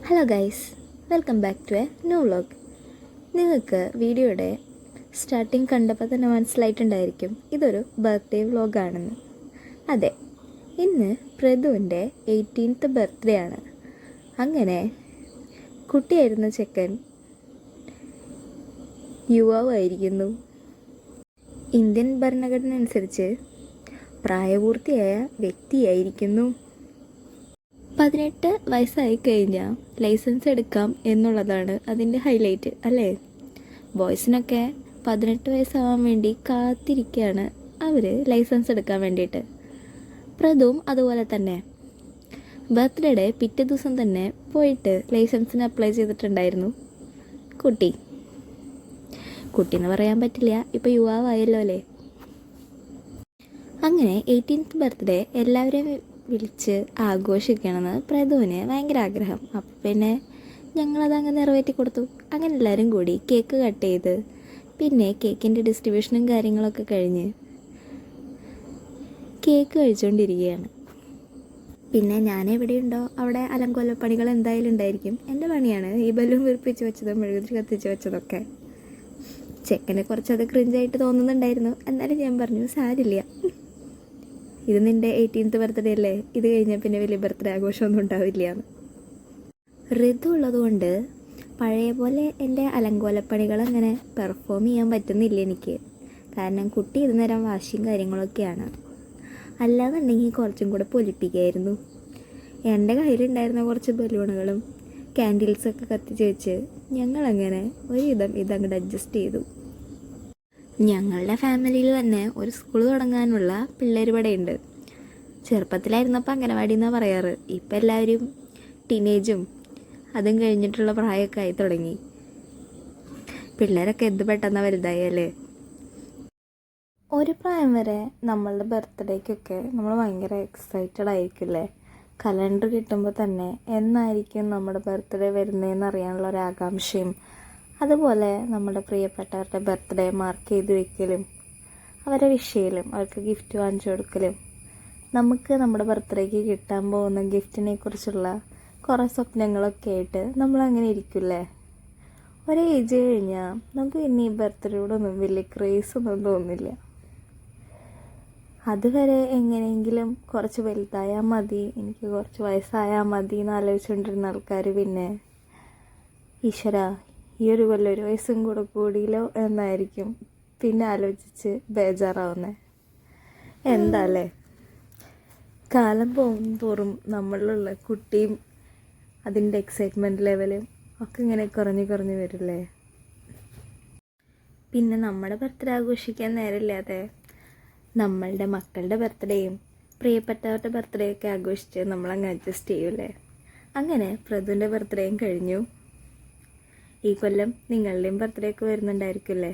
Hello guys, welcome back to a new vlog. നിങ്ങൾക്ക് വീഡിയോയുടെ starting കണ്ടപ്പോൾ തന്നെ മനസ്സിലായിട്ടുണ്ടായിരിക്കും ഇതൊരു ബർത്ത്ഡേ വ്ളോഗാണെന്ന്. അതെ, ഇന്ന് പ്രതുവിൻ്റെ 18th ബർത്ത്ഡേ ആണ്. അങ്ങനെ കുട്ടിയായിരുന്ന ചെക്കൻ യുവാവായിരിക്കുന്നു. ഇന്ത്യൻ ഭരണഘടന അനുസരിച്ച് പ്രായപൂർത്തിയായ വ്യക്തിയായിരിക്കുന്നു. 18 വയസ്സായി കഴിഞ്ഞാൽ ലൈസൻസ് എടുക്കാം എന്നുള്ളതാണ് അതിൻ്റെ ഹൈലൈറ്റ് അല്ലേ? ബോയ്സിനൊക്കെ 18 വയസ്സാവാൻ വേണ്ടി കാത്തിരിക്കുകയാണ് അവർ ലൈസൻസ് എടുക്കാൻ വേണ്ടിയിട്ട്. പ്രതുവും അതുപോലെ തന്നെ ബർത്ത്ഡേയുടെ പിറ്റേ ദിവസം തന്നെ പോയിട്ട് ലൈസൻസിന് അപ്ലൈ ചെയ്തിട്ടുണ്ടായിരുന്നു. കുട്ടി എന്ന് പറയാൻ പറ്റില്ല, ഇപ്പോൾ യുവാവായല്ലോ അല്ലേ. അങ്ങനെ 18th ബർത്ത്ഡേ എല്ലാവരെയും വിളിച്ച് ആഘോഷിക്കണമെന്ന് പ്രതുവിന് ഭയങ്കര ആഗ്രഹം. അപ്പം പിന്നെ ഞങ്ങളതങ്ങ് നിറവേറ്റി കൊടുത്തു. അങ്ങനെ എല്ലാവരും കൂടി കേക്ക് കട്ട് ചെയ്ത് പിന്നെ കേക്കിൻ്റെ ഡിസ്ട്രിബ്യൂഷനും കാര്യങ്ങളൊക്കെ കഴിഞ്ഞ് കേക്ക് കഴിച്ചുകൊണ്ടിരിക്കുകയാണ്. പിന്നെ ഞാൻ എവിടെയുണ്ടോ അവിടെ അലങ്കോലപ്പണികൾ എന്തായാലും ഉണ്ടായിരിക്കും. എൻ്റെ പണിയാണ് ഈ ബലൂൺ വീർപ്പിച്ച് വെച്ചതും മെഴുകുതിരി കത്തിച്ച് വെച്ചതൊക്കെ. ചെക്കനെ കുറച്ചത് ക്രിഞ്ചായിട്ട് തോന്നുന്നുണ്ടായിരുന്നു. എന്നാലും ഞാൻ പറഞ്ഞു, സാരില്ല, ഇത് നിൻ്റെ 18th ബർത്ത്ഡേ അല്ലേ, ഇത് കഴിഞ്ഞാൽ പിന്നെ വലിയ ബർത്ത്ഡേ ആഘോഷമൊന്നും ഉണ്ടാവില്ല എന്ന്. ഋതു ഉള്ളതുകൊണ്ട് പഴയ പോലെ എൻ്റെ അലങ്കോലപ്പണികൾ അങ്ങനെ പെർഫോം ചെയ്യാൻ പറ്റുന്നില്ല എനിക്ക്. കാരണം കുട്ടി ഇത് നേരം വാശിയും കാര്യങ്ങളൊക്കെയാണ്. അല്ലാന്നുണ്ടെങ്കിൽ കുറച്ചും കൂടെ പൊലിപ്പിക്കായിരുന്നു. എൻ്റെ കയ്യിലുണ്ടായിരുന്ന കുറച്ച് ബലൂണുകളും ക്യാൻഡിൽസൊക്കെ കത്തിച്ച് വെച്ച് ഞങ്ങളങ്ങനെ ഒരുവിധം ഇതങ്ങോട്ട് അഡ്ജസ്റ്റ് ചെയ്തു. ഞങ്ങളുടെ ഫാമിലിയിൽ തന്നെ ഒരു സ്കൂൾ തുടങ്ങാനുള്ള പിള്ളേർ പടയുണ്ട്. ചെറുപ്പത്തിലായിരുന്നപ്പോൾ അംഗനവാടി എന്നാണ് പറയാറ്. ഇപ്പം എല്ലാവരും ടീനേജും അതും കഴിഞ്ഞിട്ടുള്ള പ്രായമൊക്കെ ആയി തുടങ്ങി. പിള്ളേരൊക്കെ എന്ത് പെട്ടെന്ന് വലുതായി അല്ലേ. ഒരു പ്രായം വരെ നമ്മളുടെ ബർത്ത്ഡേക്കൊക്കെ നമ്മൾ ഭയങ്കര എക്സൈറ്റഡ് ആയിരിക്കില്ലേ. കലണ്ടർ കിട്ടുമ്പോൾ തന്നെ എന്നായിരിക്കും നമ്മുടെ ബർത്ത്ഡേ വരുന്നതെന്ന് അറിയാനുള്ള ഒരു ആകാംക്ഷയും, അതുപോലെ നമ്മുടെ പ്രിയപ്പെട്ടവരുടെ ബർത്ത്ഡേ മാർക്ക് ചെയ്ത് വയ്ക്കലും അവരെ വിഷ് ചെയ്യലും അവർക്ക് ഗിഫ്റ്റ് വാങ്ങിച്ചു കൊടുക്കലും നമുക്ക് നമ്മുടെ ബർത്ത്ഡേക്ക് കിട്ടാൻ പോകുന്ന ഗിഫ്റ്റിനെ കുറിച്ചുള്ള കുറേ സ്വപ്നങ്ങളൊക്കെ ആയിട്ട് നമ്മളങ്ങനെ ഇരിക്കില്ലേ. ഒരു ഏജ് കഴിഞ്ഞാൽ നമുക്ക് പിന്നെ ഈ ബർത്ത്ഡേയോടൊന്നും വലിയ ക്രേസൊന്നും തോന്നില്ല. അതുവരെ എങ്ങനെയെങ്കിലും കുറച്ച് വലുതായാൽ മതി, എനിക്ക് കുറച്ച് വയസ്സായാൽ മതി എന്ന് ആലോചിച്ചുകൊണ്ടിരുന്ന ആൾക്കാർ പിന്നെ ഈശ്വര ഈ ഒരു കൊല്ലം ഒരു വയസ്സും കൂടെ കൂടിയില്ലോ എന്നായിരിക്കും പിന്നെ ആലോചിച്ച് ബേജാറാവുന്നത്. എന്താ അല്ലേ, കാലം പോകും തോറും നമ്മളിലുള്ള കുട്ടിയും അതിൻ്റെ എക്സൈറ്റ്മെൻറ്റ് ലെവലും ഒക്കെ ഇങ്ങനെ കുറഞ്ഞ് വരില്ലേ. പിന്നെ നമ്മുടെ ബർത്ത്ഡേ ആഘോഷിക്കാൻ നേരമില്ലാതെ നമ്മളുടെ മക്കളുടെ ബർത്ത്ഡേയും പ്രിയപ്പെട്ടവരുടെ ബർത്ത്ഡേ ഒക്കെ ആഘോഷിച്ച് നമ്മളങ്ങ് അഡ്ജസ്റ്റ് ചെയ്യൂലേ. അങ്ങനെ പ്രതുവിൻ്റെ ബർത്ത്ഡേയും കഴിഞ്ഞു. ഈ കൊല്ലം നിങ്ങളുടെയും ബർത്ത്ഡേ ഒക്കെ വരുന്നുണ്ടായിരിക്കുമല്ലേ.